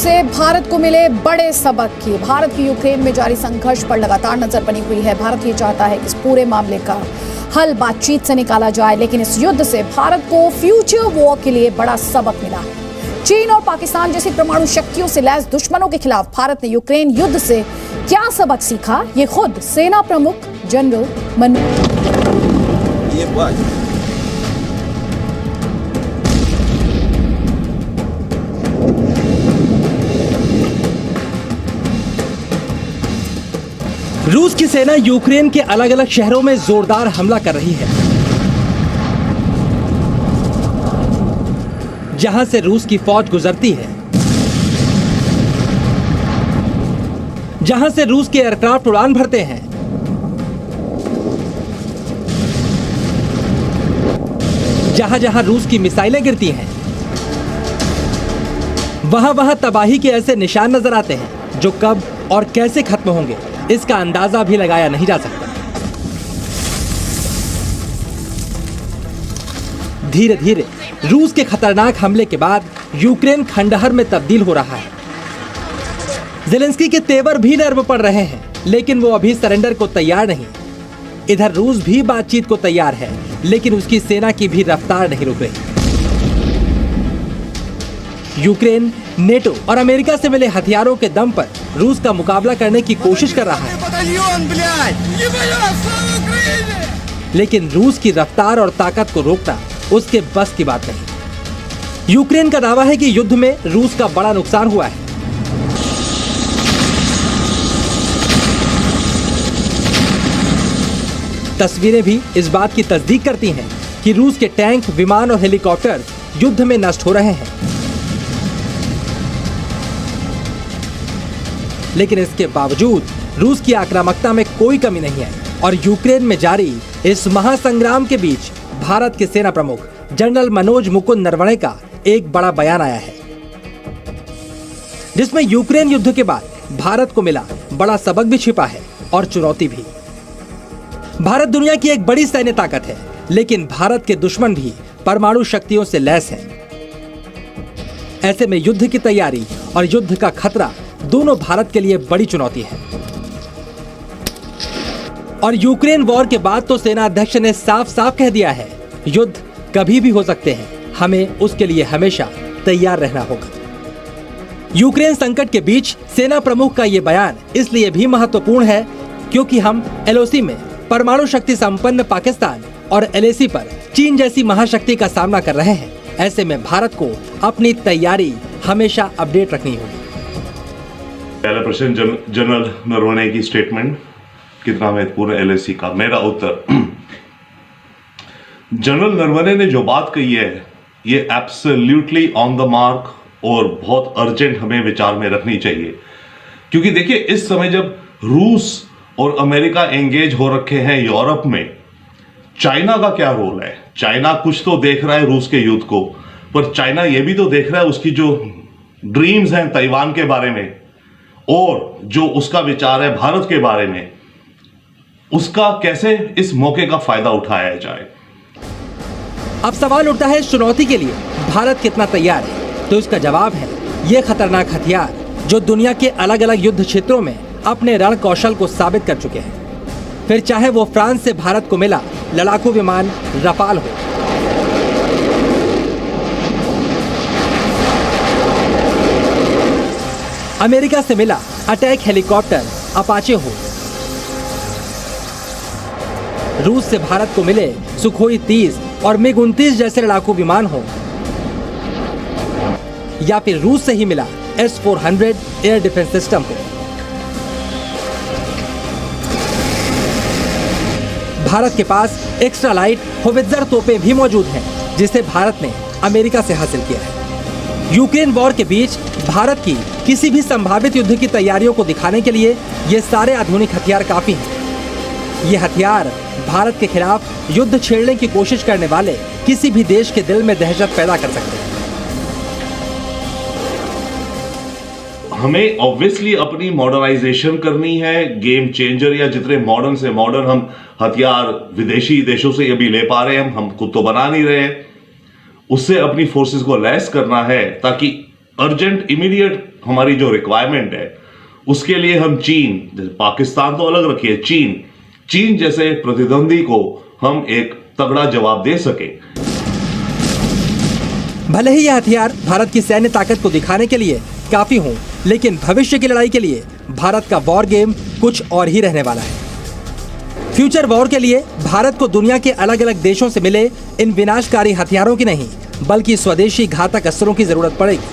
से भारत को मिले बड़े सबक की। भारत की यूक्रेन में जारी संघर्ष पर लगातार नजर बनी हुई है। भारत ये चाहता है कि इस पूरे मामले का हल बातचीत से निकाला जाए, लेकिन इस युद्ध से भारत को फ्यूचर वॉर के लिए बड़ा सबक मिला है। चीन और पाकिस्तान जैसी परमाणु शक्तियों से लैस दुश्मनों के खिलाफ भारत ने यूक्रेन युद्ध से क्या सबक सीखा, ये खुद सेना प्रमुख जनरल रूस की सेना यूक्रेन के अलग अलग शहरों में जोरदार हमला कर रही है, जहां से रूस की फौज गुजरती है, जहां से रूस के एयरक्राफ्ट उड़ान भरते हैं, जहां जहां रूस की मिसाइलें गिरती हैं, वहां वहां तबाही के ऐसे निशान नजर आते हैं जो कब और कैसे खत्म होंगे इसका अंदाजा भी लगाया नहीं जा सकता। धीरे धीरे रूस के खतरनाक हमले के बाद यूक्रेन खंडहर में तब्दील हो रहा है। ज़ेलेंस्की के तेवर भी नर्म पड़ रहे हैं, लेकिन वो अभी सरेंडर को तैयार नहीं। इधर रूस भी बातचीत को तैयार है, लेकिन उसकी सेना की भी रफ्तार नहीं रुक रही। यूक्रेन नेटो और अमेरिका से मिले हथियारों के दम पर रूस का मुकाबला करने की कोशिश कर रहा है, लेकिन रूस की रफ्तार और ताकत को रोकना उसके बस की बात नहीं। यूक्रेन का दावा है कि युद्ध में रूस का बड़ा नुकसान हुआ है। तस्वीरें भी इस बात की तस्दीक करती हैं कि रूस के टैंक, विमान और हेलीकॉप्टर युद्ध में नष्ट हो रहे हैं। लेकिन इसके बावजूद रूस की आक्रामकता में कोई कमी नहीं है और यूक्रेन में जारी इस महासंग्राम के बीच भारत के सेना प्रमुख जनरल मनोज मुकुंद नरवणे का एक बड़ा बयान आया है, जिसमें यूक्रेन युद्ध के बाद भारत को मिला बड़ा सबक भी छिपा है और चुनौती भी। भारत दुनिया की एक बड़ी सैन्य ताकत है, लेकिन भारत के दुश्मन भी परमाणु शक्तियों से लैस हैं। ऐसे में युद्ध की तैयारी और युद्ध का खतरा दोनों भारत के लिए बड़ी चुनौती है। और यूक्रेन वॉर के बाद तो सेना अध्यक्ष ने साफ साफ कह दिया है, युद्ध कभी भी हो सकते हैं, हमें उसके लिए हमेशा तैयार रहना होगा। यूक्रेन संकट के बीच सेना प्रमुख का यह बयान इसलिए भी महत्वपूर्ण है क्योंकि हम एलओसी में परमाणु शक्ति संपन्न पाकिस्तान और एलएसी पर चीन जैसी महाशक्ति का सामना कर रहे हैं। ऐसे में भारत को अपनी तैयारी हमेशा अपडेट रखनी होगी। पहला प्रश्न जनरल नरवणे की स्टेटमेंट कितना महत्वपूर्ण है एलएसी का। मेरा उत्तर, जनरल नरवणे ने जो बात कही है ये एब्सोल्युटली ऑन द मार्क और बहुत अर्जेंट हमें विचार में रखनी चाहिए, क्योंकि देखिए इस समय जब रूस और अमेरिका एंगेज हो रखे हैं यूरोप में, चाइना का क्या रोल है। चाइना कुछ तो देख रहा है रूस के युद्ध को, पर चाइना ये भी तो देख रहा है उसकी जो ड्रीम्स हैं ताइवान के बारे में और जो उसका विचार है भारत के बारे में, उसका कैसे इस मौके का फायदा उठाया जाए। अब सवाल उठता है इस चुनौती के लिए भारत कितना तैयार है। तो इसका जवाब है ये खतरनाक हथियार जो दुनिया के अलग अलग युद्ध क्षेत्रों में अपने रण कौशल को साबित कर चुके हैं। फिर चाहे वो फ्रांस से भारत को मिला लड़ाकू विमान रफाल हो, अमेरिका से मिला अटैक हेलीकॉप्टर अपाचे हो, रूस से भारत को मिले सुखोई 30 और मिग 29 जैसे लड़ाकू विमान हो, या फिर रूस से ही मिला S-400 एयर डिफेंस सिस्टम हो। भारत के पास एक्स्ट्रा लाइट होवित्जर तोपें भी मौजूद हैं, जिसे भारत ने अमेरिका से हासिल किया है। यूक्रेन वॉर के बीच भारत की किसी भी संभावित युद्ध की तैयारियों को दिखाने के लिए ये सारे आधुनिक हथियार काफी हैं। ये हथियार भारत के खिलाफ युद्ध छेड़ने की कोशिश करने वाले किसी भी देश के दिल में दहशत पैदा कर सकते हैं। हमें ऑब्वियसली अपनी मॉडर्नाइजेशन करनी है, गेम चेंजर या जितने मॉडर्न से मॉडर्न हम हथियार विदेशी देशों से अभी ले पा रहे हैं, हम खुद तो बना नहीं रहे हैं, उससे अपनी फोर्सेस को लैस करना है ताकि अर्जेंट इमीडिएट हमारी जो रिक्वायरमेंट है उसके लिए हम चीन, जैसे पाकिस्तान तो अलग रखिए, चीन जैसे प्रतिद्वंदी को हम एक तगड़ा जवाब दे सके। भले ही यह हथियार भारत की सैन्य ताकत को दिखाने के लिए काफी हों, लेकिन भविष्य की लड़ाई के लिए भारत का वॉर गेम कुछ और ही रहने वाला है। फ्यूचर वॉर के लिए भारत को दुनिया के अलग अलग देशों से मिले इन विनाशकारी हथियारों की नहीं, बल्कि स्वदेशी घातक अस्त्रों की जरूरत पड़ेगी,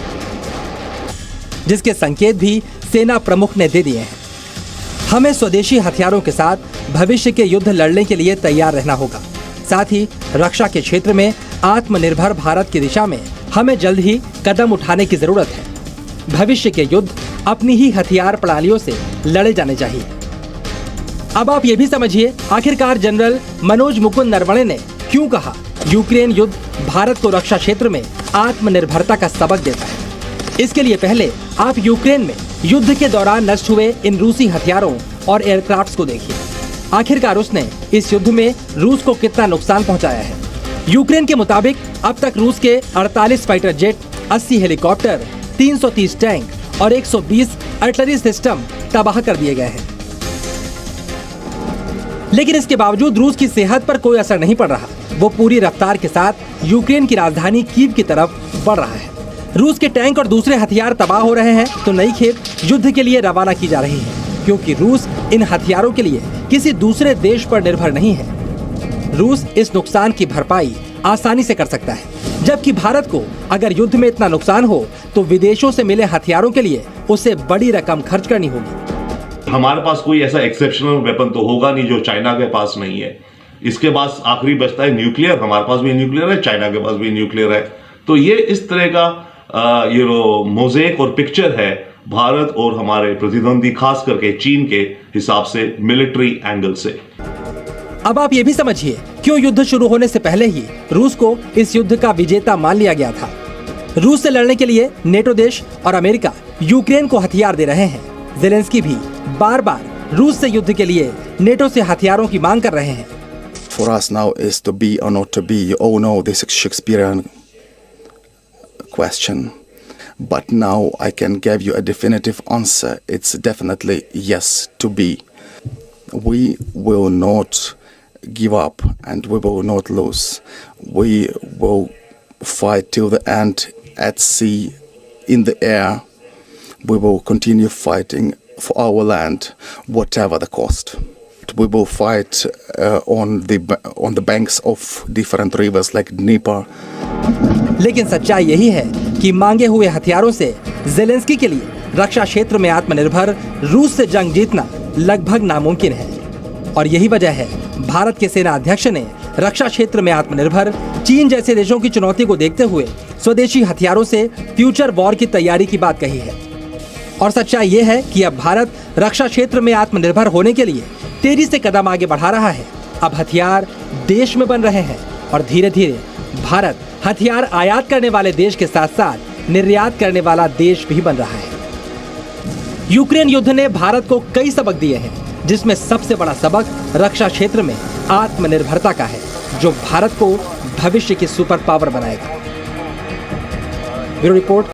जिसके संकेत भी सेना प्रमुख ने दे दिए हैं। हमें स्वदेशी हथियारों के साथ भविष्य के युद्ध लड़ने के लिए तैयार रहना होगा। साथ ही रक्षा के क्षेत्र में आत्मनिर्भर भारत की दिशा में हमें जल्द ही कदम उठाने की जरूरत है। भविष्य के युद्ध अपनी ही हथियार प्रणालियों से लड़े जाने चाहिए। अब आप ये भी समझिए, आखिरकार जनरल मनोज मुकुंद नरवणे ने क्यों कहा यूक्रेन युद्ध भारत को रक्षा क्षेत्र में आत्मनिर्भरता का सबक देता है। इसके लिए पहले आप यूक्रेन में युद्ध के दौरान नष्ट हुए इन रूसी हथियारों और एयरक्राफ्ट्स को देखिए। आखिरकार उसने इस युद्ध में रूस को कितना नुकसान पहुंचाया है। यूक्रेन के मुताबिक अब तक रूस के 48 फाइटर जेट, 80 हेलीकॉप्टर, 330 टैंक और 120 आर्टिलरी सिस्टम तबाह कर दिए गए हैं। लेकिन इसके बावजूद रूस की सेहत पर कोई असर नहीं पड़ रहा। वो पूरी रफ्तार के साथ यूक्रेन की राजधानी कीव की तरफ बढ़ रहा है। रूस के टैंक और दूसरे हथियार तबाह हो रहे हैं तो नई खेप युद्ध के लिए रवाना की जा रही है, क्योंकि रूस इन हथियारों के लिए किसी दूसरे देश पर निर्भर नहीं है। रूस इस नुकसान की भरपाई आसानी से कर सकता है, जबकि भारत को अगर युद्ध में इतना नुकसान हो तो विदेशों से मिले हथियारों के लिए उसे बड़ी रकम खर्च करनी होगी। हमारे पास कोई ऐसा एक्सेप्शनल वेपन तो होगा नहीं जो चाइना के पास नहीं है। इसके पास आखिरी बचता है न्यूक्लियर। हमारे पास भी न्यूक्लियर है, चाइना के पास भी न्यूक्लियर है। तो ये इस तरह का मोज़ेक और पिक्चर है भारत और हमारे प्रतिद्वंदी, खास करके चीन के हिसाब से मिलिट्री एंगल से। अब आप ये भी समझिए क्यों युद्ध शुरू होने से पहले ही रूस को इस युद्ध का विजेता मान लिया गया था। रूस से लड़ने के लिए नेटो देश और अमेरिका यूक्रेन को हथियार दे रहे हैं। ज़ेलेंस्की भी बार बार रूस से युद्ध के लिए नेटो से हथियारों की मांग कर रहे हैं। For us now is to be or not to be. You all know this Shakespearean question. But now I can give you a definitive answer. It's definitely yes to be. We will not give up and we will not lose. We will fight till the end at sea, in the air. We will continue fighting for our land, whatever the cost. We will fight on the banks of different rivers like Dnieper. लेकिन सच्चाई यही है कि मांगे हुए हथियारों से Zelensky के लिए रक्षा क्षेत्र में आत्मनिर्भर रूस से जंग जीतना लगभग नामुमकिन है। और यही वजह है भारत के सेना अध्यक्ष ने रक्षा क्षेत्र में आत्मनिर्भर चीन जैसे देशों की चुनौती को देखते हुए स्वदेशी हथियारों से फ्यूचर वॉर की तैयारी की बात कही है। और सच्चाई ये है कि अब भारत रक्षा क्षेत्र में आत्मनिर्भर होने के लिए तेजी से कदम आगे बढ़ा रहा है। अब हथियार देश में बन रहे हैं और धीरे धीरे भारत हथियार आयात करने वाले देश के साथ साथ निर्यात करने वाला देश भी बन रहा है। यूक्रेन युद्ध ने भारत को कई सबक दिए हैं, जिसमें सबसे बड़ा सबक रक्षा क्षेत्र में आत्मनिर्भरता का है, जो भारत को भविष्य की सुपर पावर बनाएगा। Bureau report.